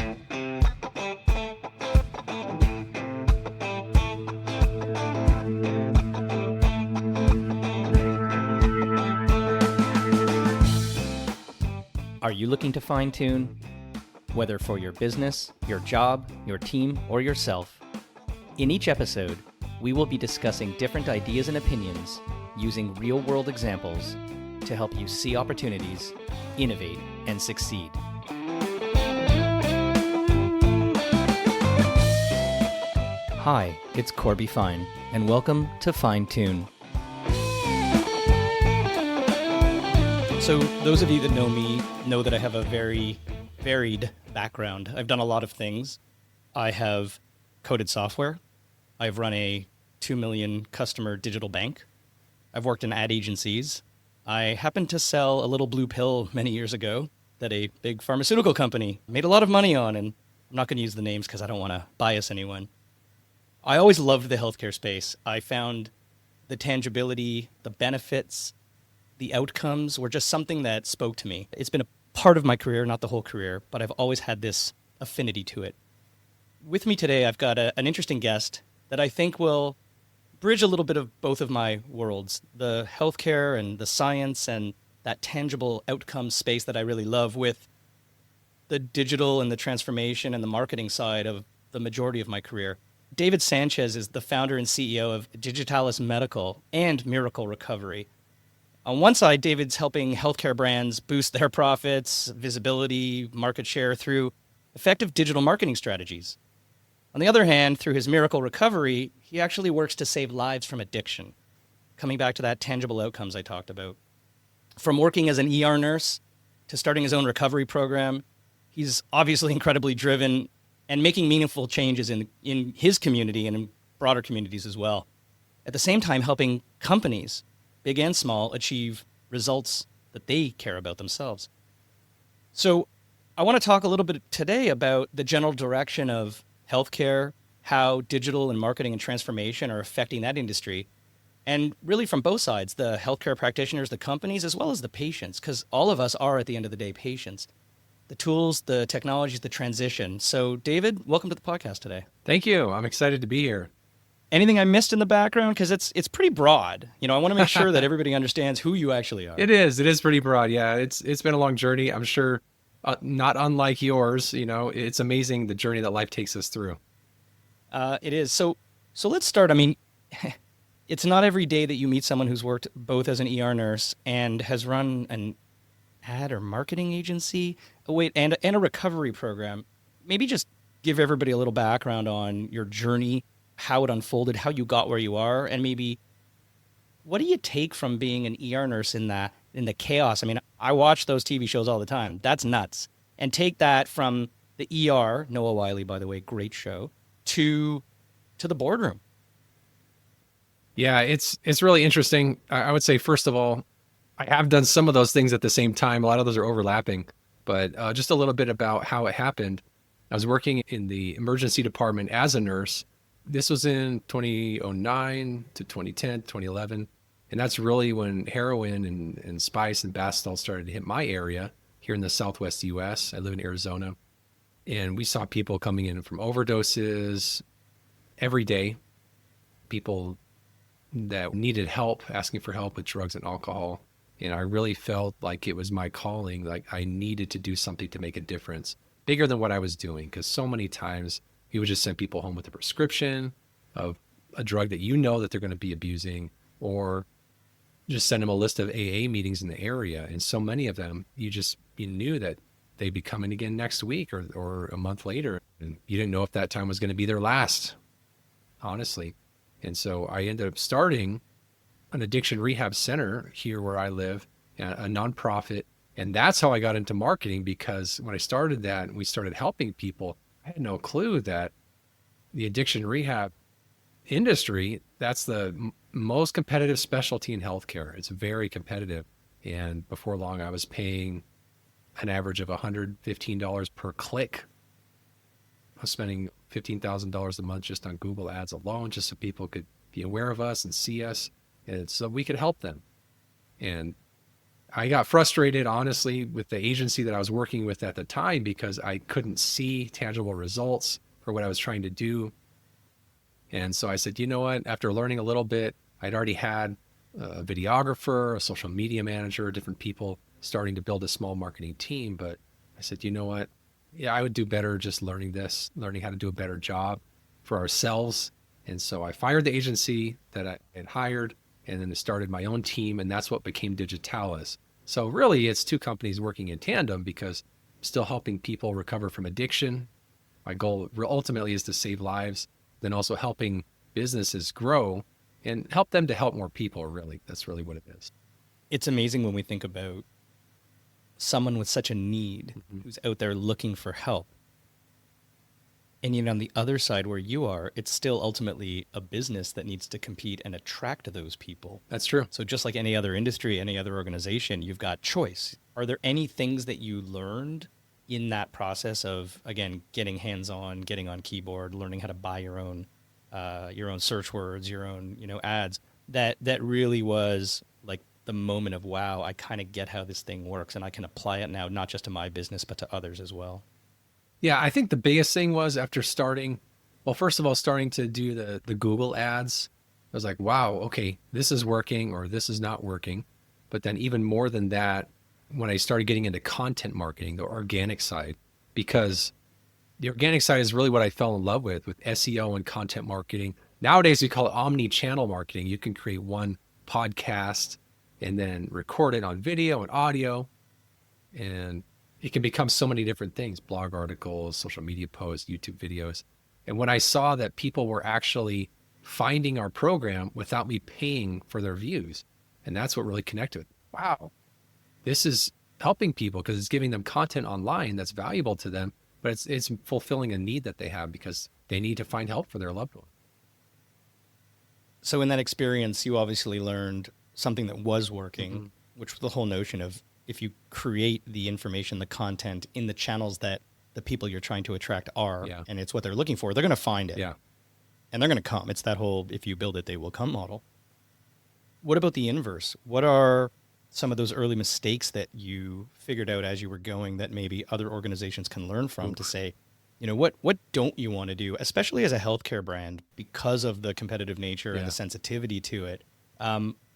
Are you looking to fine-tune? Whether for your business, your job, your team, or yourself. In each episode, we will be discussing different ideas and opinions using real-world examples to help you see opportunities, innovate, and succeed. Hi, it's Corby Fine, and welcome to Fine Tune. So those of you that know me know that I have a very varied background. I've done a lot of things. I have coded software. I've run a 2 million customer digital bank. I've worked in ad agencies. I happened to sell a little blue pill many years ago that a big pharmaceutical company made a lot of money on, and I'm not going to use the names because I don't want to bias anyone. I always loved the healthcare space. I found the tangibility, the benefits, the outcomes were just something that spoke to me. It's been a part of my career, not the whole career, but I've always had this affinity to it. With me today, I've got an interesting guest that I think will bridge a little bit of both of my worlds, the healthcare and the science and that tangible outcome space that I really love with the digital and the transformation and the marketing side of the majority of my career. David Sanchez is the founder and CEO of Digitalis Medical and Miracle Recovery. On one side, David's helping healthcare brands boost their profits, visibility, market share through effective digital marketing strategies. On the other hand, through his Miracle Recovery, he actually works to save lives from addiction, coming back to that tangible outcomes I talked about. From working as an ER nurse to starting his own recovery program, he's obviously incredibly driven and making meaningful changes in his community and in broader communities as well. At the same time, helping companies, big and small, achieve results that they care about themselves. So I want to talk a little bit today about the general direction of healthcare, how digital and marketing and transformation are affecting that industry, and really from both sides, the healthcare practitioners, the companies, as well as the patients, because all of us are, at the end of the day, patients. The tools, the technologies, the transition. So David, welcome to the podcast today. Thank you. I'm excited to be here. Anything I missed in the background? Because it's pretty broad. You know, I want to make sure that everybody understands who you actually are. It is pretty broad. Yeah, it's been a long journey. I'm sure not unlike yours. You know, it's amazing the journey that life takes us through. It is. So let's start. I mean, it's not every day that you meet someone who's worked both as an ER nurse and has run an ad or marketing agency, and a recovery program. Maybe just give everybody a little background on your journey, how it unfolded, how you got where you are, and maybe what do you take from being an ER nurse in the chaos? I mean, I watch those TV shows all the time. That's nuts. And take that from the ER, Noah Wiley, by the way, great show, to the boardroom. Yeah, it's really interesting. I would say, first of all, I have done some of those things at the same time. A lot of those are overlapping, but just a little bit about how it happened. I was working in the emergency department as a nurse. This was in 2009 to 2010, 2011. And that's really when heroin and spice and Bastille started to hit my area here in the Southwest US. I live in Arizona. And we saw people coming in from overdoses every day. People that needed help, asking for help with drugs and alcohol. And I really felt like it was my calling, like I needed to do something to make a difference, bigger than what I was doing. Because so many times we would just send people home with a prescription of a drug that you know that they're going to be abusing, or just send them a list of AA meetings in the area. And so many of them, you knew that they'd be coming again next week or a month later. And you didn't know if that time was going to be their last, honestly. And so I ended up starting an addiction rehab center here where I live, a nonprofit. And that's how I got into marketing, because when I started that and we started helping people, I had no clue that the addiction rehab industry, that's the most competitive specialty in healthcare. It's very competitive. And before long, I was paying an average of $115 per click. I was spending $15,000 a month just on Google ads alone, just so people could be aware of us and see us, and so we could help them. And I got frustrated, honestly, with the agency that I was working with at the time because I couldn't see tangible results for what I was trying to do. And so I said, you know what? After learning a little bit, I'd already had a videographer, a social media manager, different people starting to build a small marketing team. But I said, you know what? Yeah, I would do better just learning this, learning how to do a better job for ourselves. And so I fired the agency that I had hired, and then I started my own team, and that's what became Digitalis. So really, it's two companies working in tandem because I'm still helping people recover from addiction. My goal ultimately is to save lives, then also helping businesses grow and help them to help more people, really. That's really what it is. It's amazing when we think about someone with such a need who's out there looking for help. And yet on the other side where you are, it's still ultimately a business that needs to compete and attract those people. That's true. So just like any other industry, any other organization, you've got choice. Are there any things that you learned in that process of, again, getting hands-on, getting on keyboard, learning how to buy your own search words, your own, ads, that really was like the moment of, wow, I kind of get how this thing works and I can apply it now, not just to my business, but to others as well? Yeah, I think the biggest thing was after first of all, starting to do the Google ads, I was like, wow, okay, this is working or this is not working. But then even more than that, when I started getting into content marketing, the organic side, because the organic side is really what I fell in love with SEO and content marketing. Nowadays, we call it omnichannel marketing. You can create one podcast and then record it on video and audio, and it can become so many different things: blog articles, social media posts, YouTube videos. And when I saw that people were actually finding our program without me paying for their views, and that's what really connected with, wow, this is helping people because it's giving them content online that's valuable to them, but it's fulfilling a need that they have because they need to find help for their loved one. So in that experience, you obviously learned something that was working, which was the whole notion of, if you create the information, the content in the channels that the people you're trying to attract are, and it's what they're looking for, they're going to find it. Yeah. And they're going to come. It's that whole, if you build it, they will come model. What about the inverse? What are some of those early mistakes that you figured out as you were going that maybe other organizations can learn from to say, what don't you want to do, especially as a healthcare brand, because of the competitive nature and the sensitivity to it?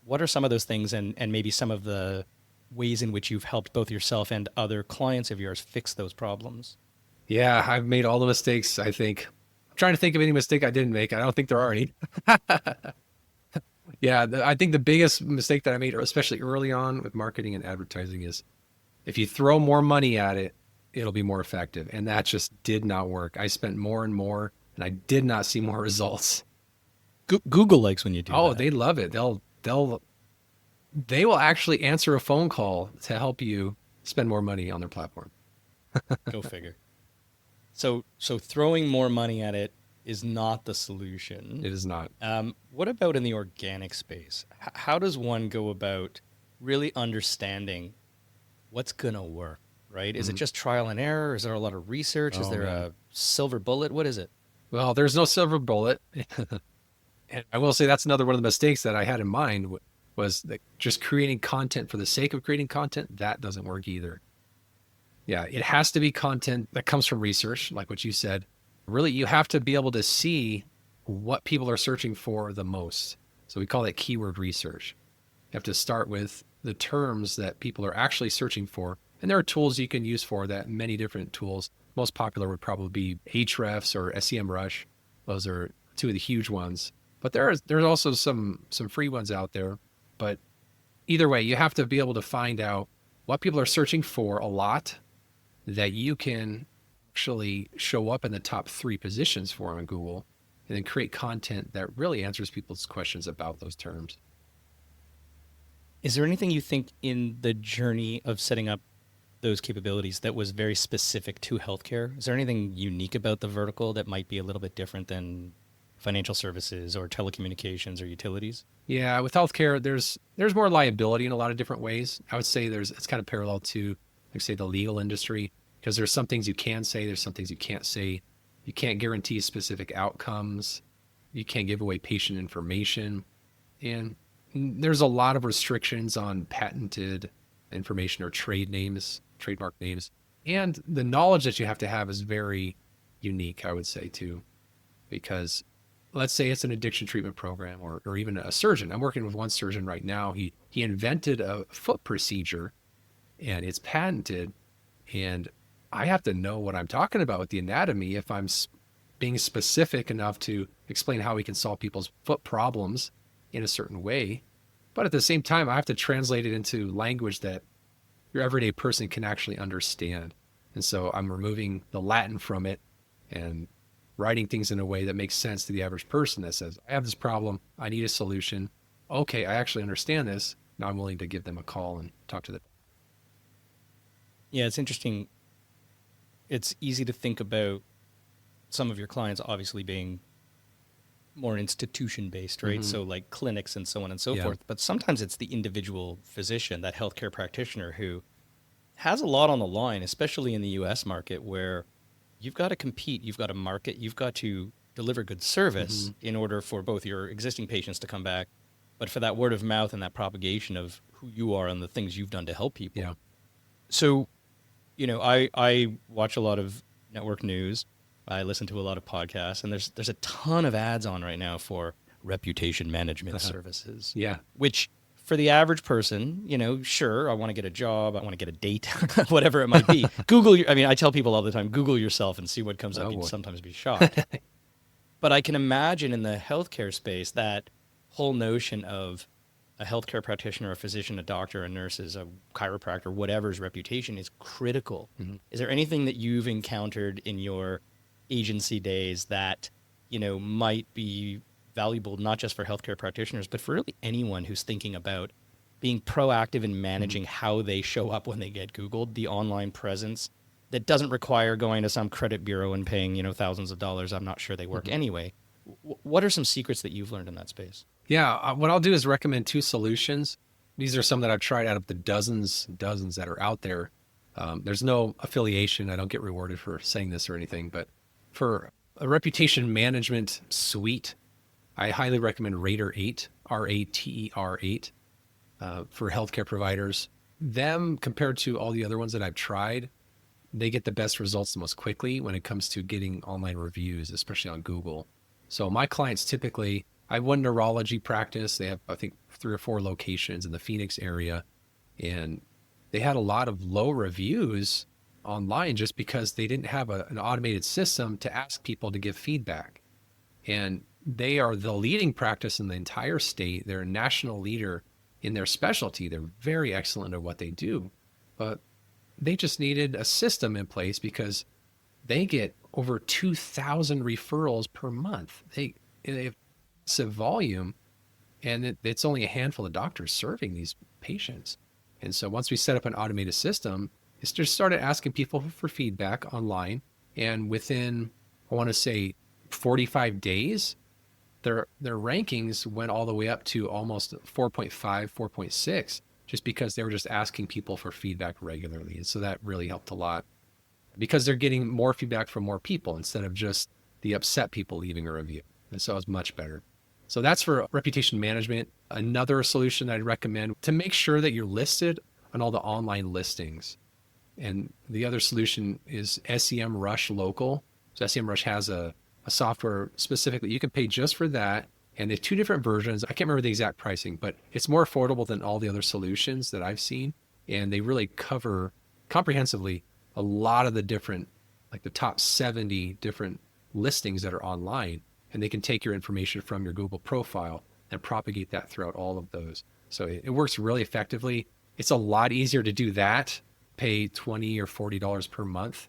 What are some of those things and maybe some of the ways in which you've helped both yourself and other clients of yours fix those problems? Yeah, I've made all the mistakes, I think. I'm trying to think of any mistake I didn't make. I don't think there are any. Yeah, I think the biggest mistake that I made, especially early on with marketing and advertising, is if you throw more money at it, it'll be more effective. And that just did not work. I spent more and more, and I did not see more results. Google likes when you do that. Oh, they love it. They will actually answer a phone call to help you spend more money on their platform. Go figure. So throwing more money at it is not the solution. It is not. What about in the organic space? How does one go about really understanding what's going to work, right? Is it just trial and error? Is there a lot of research? Is there a silver bullet? What is it? Well, there's no silver bullet. And I will say that's another one of the mistakes that I had in mind was that just creating content for the sake of creating content. That doesn't work either. Yeah, it has to be content that comes from research, like what you said. Really, you have to be able to see what people are searching for the most. So we call that keyword research. You have to start with the terms that people are actually searching for. And there are tools you can use for that, many different tools. Most popular would probably be Ahrefs or SEMrush. Those are two of the huge ones. But there's also some free ones out there. But either way, you have to be able to find out what people are searching for a lot, that you can actually show up in the top 3 positions for on Google, and then create content that really answers people's questions about those terms. Is there anything you think in the journey of setting up those capabilities that was very specific to healthcare? Is there anything unique about the vertical that might be a little bit different than financial services or telecommunications or utilities? Yeah, with healthcare, there's more liability in a lot of different ways. I would say it's kind of parallel to, like, say, the legal industry, because there's some things you can say, there's some things you can't say. You can't guarantee specific outcomes. You can't give away patient information. And there's a lot of restrictions on patented information or trademark names. And the knowledge that you have to have is very unique, I would say, too, because let's say it's an addiction treatment program or even a surgeon. I'm working with one surgeon right now. He invented a foot procedure and it's patented. And I have to know what I'm talking about with the anatomy if I'm being specific enough to explain how we can solve people's foot problems in a certain way. But at the same time, I have to translate it into language that your everyday person can actually understand. And so I'm removing the Latin from it and writing things in a way that makes sense to the average person that says, I have this problem, I need a solution. Okay, I actually understand this. Now I'm willing to give them a call and talk to them. Yeah, it's interesting. It's easy to think about some of your clients obviously being more institution-based, right? Mm-hmm. So like clinics and so on and so Yeah. forth. But sometimes it's the individual physician, that healthcare practitioner who has a lot on the line, especially in the US market where you've got to compete, you've got to market, you've got to deliver good service in order for both your existing patients to come back, but for that word of mouth and that propagation of who you are and the things you've done to help people. Yeah. So, you know, I watch a lot of network news. I listen to a lot of podcasts, and there's a ton of ads on right now for reputation management services. Yeah. Which for the average person, you know, sure, I want to get a job, I want to get a date, whatever it might be. I tell people all the time, Google yourself and see what comes up. You'd sometimes be shocked. But I can imagine in the healthcare space that whole notion of a healthcare practitioner, a physician, a doctor, a nurse, a chiropractor, whatever's reputation is critical. Mm-hmm. Is there anything that you've encountered in your agency days that, you know, might be valuable not just for healthcare practitioners, but for really anyone who's thinking about being proactive in managing how they show up when they get Googled, the online presence that doesn't require going to some credit bureau and paying, you know, thousands of dollars. I'm not sure they work anyway. What are some secrets that you've learned in that space? Yeah. What I'll do is recommend 2 solutions. These are some that I've tried out of the dozens that are out there. There's no affiliation. I don't get rewarded for saying this or anything, but for a reputation management suite, I highly recommend Rater 8, Rater 8, for healthcare providers. Them, compared to all the other ones that I've tried, they get the best results the most quickly when it comes to getting online reviews, especially on Google. So my clients typically, I have one neurology practice. They have, I think, 3 or 4 locations in the Phoenix area. And they had a lot of low reviews online just because they didn't have an automated system to ask people to give feedback. And they are the leading practice in the entire state. They're a national leader in their specialty. They're very excellent at what they do. But they just needed a system in place because they get over 2,000 referrals per month. They have massive volume, and it's only a handful of doctors serving these patients. And so once we set up an automated system, it's just started asking people for feedback online. And within, I want to say, 45 days, their rankings went all the way up to almost 4.5, 4.6, just because they were just asking people for feedback regularly. And so that really helped a lot because they're getting more feedback from more people instead of just the upset people leaving a review. And so it was much better. So that's for reputation management. Another solution I'd recommend to make sure that you're listed on all the online listings. And the other solution is SEMrush Local. So SEMrush has a software specifically. You can pay just for that. And they have 2 different versions. I can't remember the exact pricing, but it's more affordable than all the other solutions that I've seen. And they really cover comprehensively a lot of the different, like the top 70 different listings that are online. And they can take your information from your Google profile and propagate that throughout all of those. So it works really effectively. It's a lot easier to do that, pay $20 or $40 per month,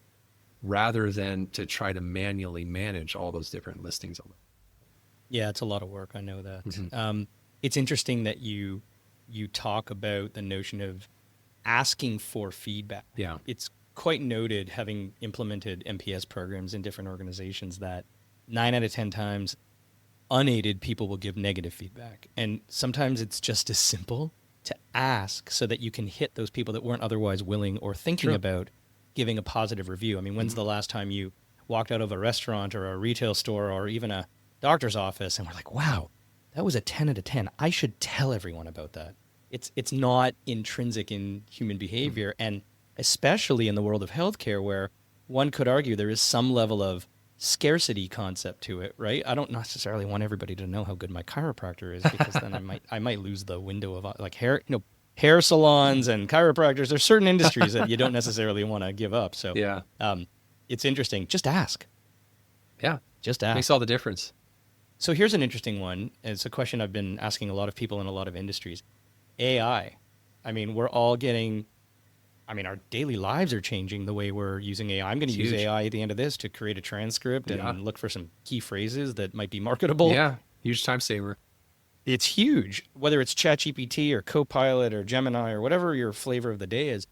rather than to try to manually manage all those different listings. Yeah, it's a lot of work. I know that. Mm-hmm. It's interesting that you talk about the notion of asking for feedback. Yeah. It's quite noted, having implemented MPS programs in different organizations, that 9 out of 10 times unaided people will give negative feedback. And sometimes it's just as simple to ask so that you can hit those people that weren't otherwise willing or thinking about giving a positive review. I mean, when's the last time you walked out of a restaurant or a retail store or even a doctor's office and were like, wow, that was a 10 out of 10. I should tell everyone about that. It's not intrinsic in human behavior, and especially in the world of healthcare, where one could argue there is some level of scarcity concept to it, right? I don't necessarily want everybody to know how good my chiropractor is, because then I might lose the window of like hair salons and chiropractors. There's certain industries that you don't necessarily want to give up. So Yeah. it's interesting. Just ask. Yeah. Just ask. Makes all the difference. So here's an interesting one. It's a question I've been asking a lot of people in a lot of industries. AI. I mean, we're all getting, I mean, our daily lives are changing the way we're using AI. I'm going to It's use huge. AI at the end of this to create a transcript Yeah. and look for some key phrases that might be marketable. Yeah. Huge time saver. It's huge. Whether it's ChatGPT or Copilot or Gemini or whatever your flavor of the day is,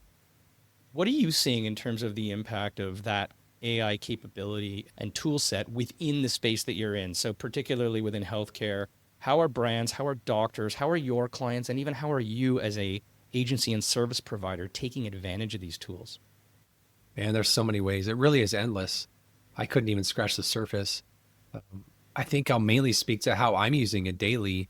what are you seeing in terms of the impact of that AI capability and tool set within the space that you're in? So particularly within healthcare, how are brands, how are doctors, how are your clients, and even how are you as a agency and service provider taking advantage of these tools? Man, there's so many ways. It really is endless. I couldn't even scratch the surface. I think I'll mainly speak to how I'm using it daily.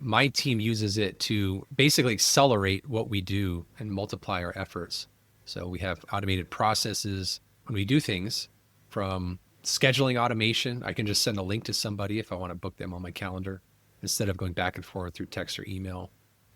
My team uses it to basically accelerate what we do and multiply our efforts. So we have automated processes when we do things, from scheduling automation. I can just send a link to somebody if I want to book them on my calendar instead of going back and forth through text or email.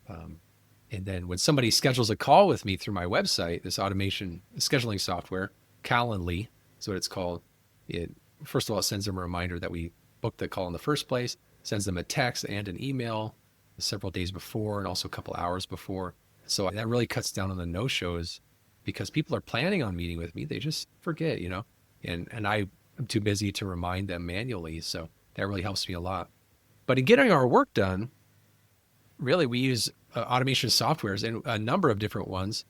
And then when somebody schedules a call with me through my website, this automation scheduling software, Calendly is what it's called. It, first of all, it sends them a reminder that we booked the call in the first place, sends them a text and an email several days before and also a couple hours before. So that really cuts down on the no-shows, because people are planning on meeting with me. They just forget, and I'm too busy to remind them manually. So that really helps me a lot. But in getting our work done, really, we use automation softwares, and a number of different ones,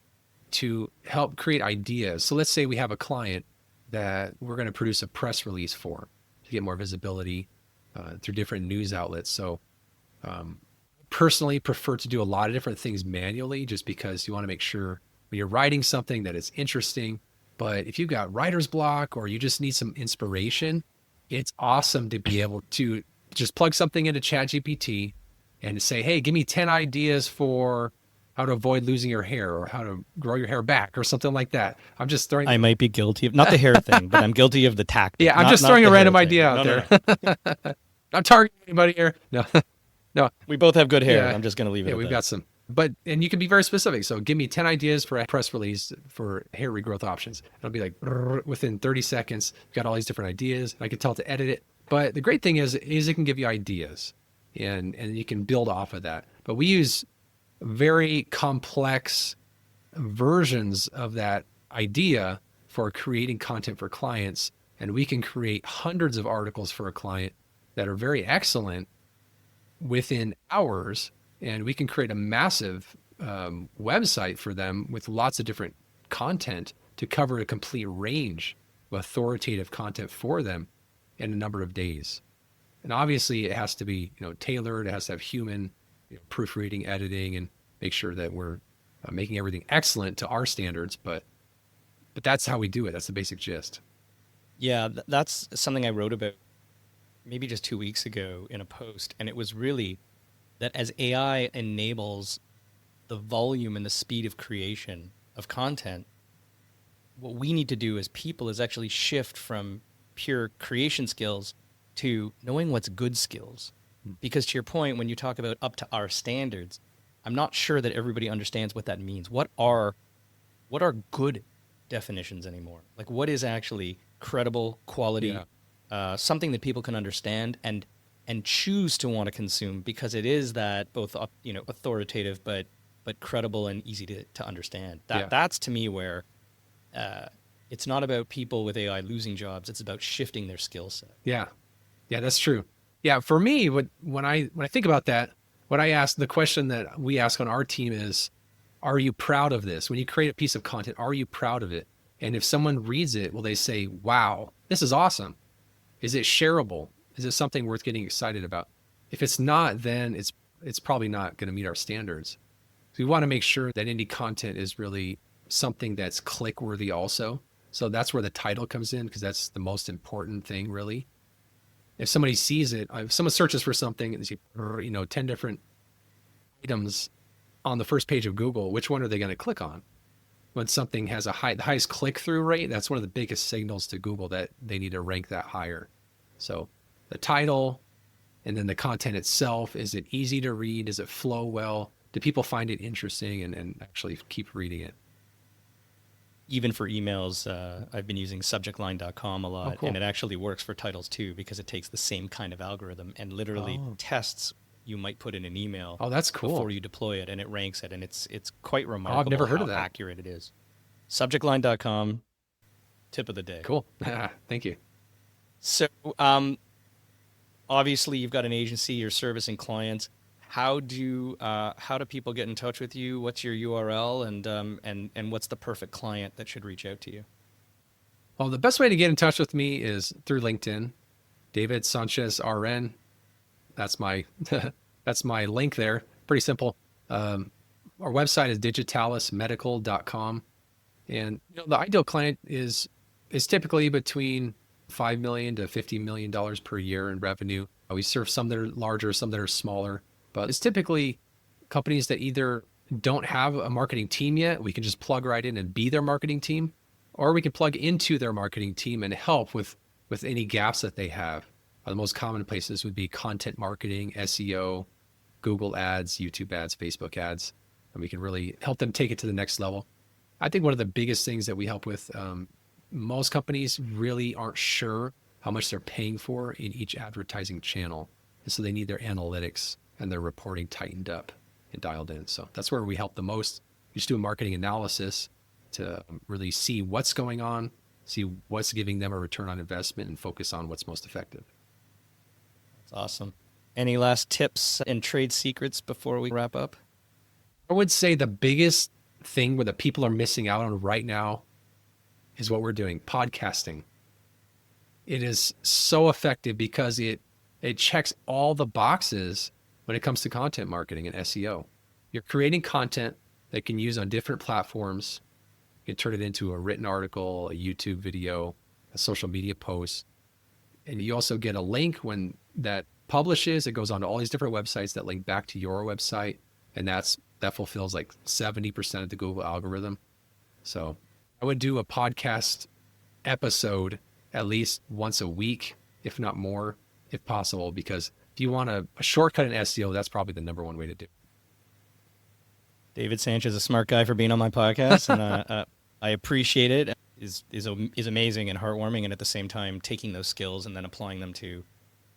to help create ideas. So let's say we have a client that we're going to produce a press release for to get more visibility through different news outlets. So personally prefer to do a lot of different things manually, just because you want to make sure when you're writing something that it's interesting. But if you've got writer's block or you just need some inspiration, it's awesome to be able to just plug something into ChatGPT and say, hey, give me 10 ideas for how to avoid losing your hair or how to grow your hair back or something like that. I'm just throwing... I might be guilty of, not the hair thing, but I'm guilty of the tactic. Yeah, I'm not, just not throwing the a random hair idea thing. out No, there. no, no. Not targeting anybody here. No, no. We both have good hair. Yeah. I'm just going to leave it Yeah, at we've that. got some. And you can be very specific. So give me 10 ideas for a press release for hair regrowth options. It'll be like within 30 seconds, you've got all these different ideas. I can tell it to edit it. But the great thing is it can give you ideas and you can build off of that. But we use very complex versions of that idea for creating content for clients. And we can create hundreds of articles for a client that are very excellent within hours. And we can create a massive website for them with lots of different content to cover a complete range of authoritative content for them in a number of days. And obviously it has to be, tailored. It has to have human proofreading, editing, and make sure that we're making everything excellent to our standards. But that's how we do it. That's the basic gist. Yeah, that's something I wrote about maybe just 2 weeks ago in a post. And it was really that as AI enables the volume and the speed of creation of content, what we need to do as people is actually shift from pure creation skills to knowing what's good skills. Because to your point, when you talk about up to our standards, I'm not sure that everybody understands what that means. What are good definitions anymore? Like, what is actually credible, quality, something that people can understand and choose to want to consume, because it is that both authoritative but credible and easy to understand. That's to me where it's not about people with AI losing jobs. It's about shifting their skill set. Yeah, that's true. Yeah, for me, when I think about that, what I ask, the question that we ask on our team is, are you proud of this? When you create a piece of content, are you proud of it? And if someone reads it, will they say, wow, this is awesome? Is it shareable? Is it something worth getting excited about? If it's not, then it's probably not going to meet our standards. So we want to make sure that any content is really something that's click worthy also. So that's where the title comes in, because that's the most important thing, really. If somebody sees it, if someone searches for something and they see, 10 different items on the first page of Google, which one are they going to click on? When something has the highest click-through rate, that's one of the biggest signals to Google that they need to rank that higher. So the title, and then the content itself, is it easy to read? Does it flow well? Do people find it interesting and actually keep reading it? Even for emails, I've been using subjectline.com a lot, cool. and it actually works for titles too, because it takes the same kind of algorithm and literally tests you might put in an email. Oh, that's cool. Before you deploy it, and it ranks it, and it's quite remarkable. I've never heard of how that. accurate it is. Subjectline.com, tip of the day. Cool. Thank you. So, obviously, you've got an agency, you're servicing clients. How do people get in touch with you? What's your URL, and what's the perfect client that should reach out to you? Well, the best way to get in touch with me is through LinkedIn. David Sanchez RN. That's my that's my link there. Pretty simple. Our website is digitalismedical.com, and the ideal client is typically between $5 million to $50 million per year in revenue. We serve some that are larger, some that are smaller, but it's typically companies that either don't have a marketing team yet. We can just plug right in and be their marketing team, or we can plug into their marketing team and help with any gaps that they have. The most common places would be content marketing, SEO, Google ads, YouTube ads, Facebook ads, and we can really help them take it to the next level. I think one of the biggest things that we help with, most companies really aren't sure how much they're paying for in each advertising channel. And so they need their analytics and their reporting tightened up and dialed in. So that's where we help the most. We just do a marketing analysis to really see what's going on, see what's giving them a return on investment, and focus on what's most effective. That's awesome. Any last tips and trade secrets before we wrap up? I would say the biggest thing where the people are missing out on right now is what we're doing, podcasting. It is so effective because it checks all the boxes when it comes to content marketing and SEO. You're creating content that you can use on different platforms. You can turn it into a written article, a YouTube video, a social media post. And you also get a link when that publishes. It goes on to all these different websites that link back to your website. And that fulfills like 70% of the Google algorithm. So I would do a podcast episode at least once a week, if not more, if possible, because if you want a shortcut in SEO, that's probably the number one way to do it. David Sanchez is a smart guy for being on my podcast, and I appreciate it. Is amazing and heartwarming, and at the same time taking those skills and then applying them to,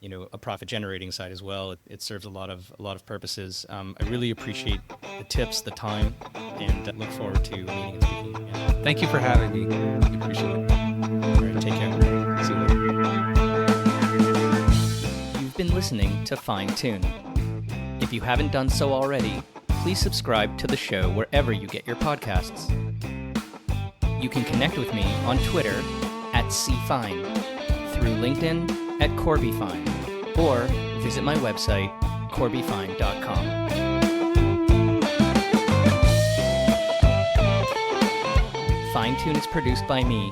a profit generating side as well. It serves a lot of purposes. I really appreciate the tips, the time, and look forward to meeting and speaking again. Thank you for having me. I appreciate it. All right, take care. See you later. You've been listening to Fine Tune. If you haven't done so already, please subscribe to the show wherever you get your podcasts. You can connect with me on Twitter @CFine, through LinkedIn @CorbyFine, or visit my website, corbyfine.com. Fine Tune is produced by me,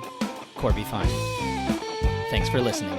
Corby Fine. Thanks for listening.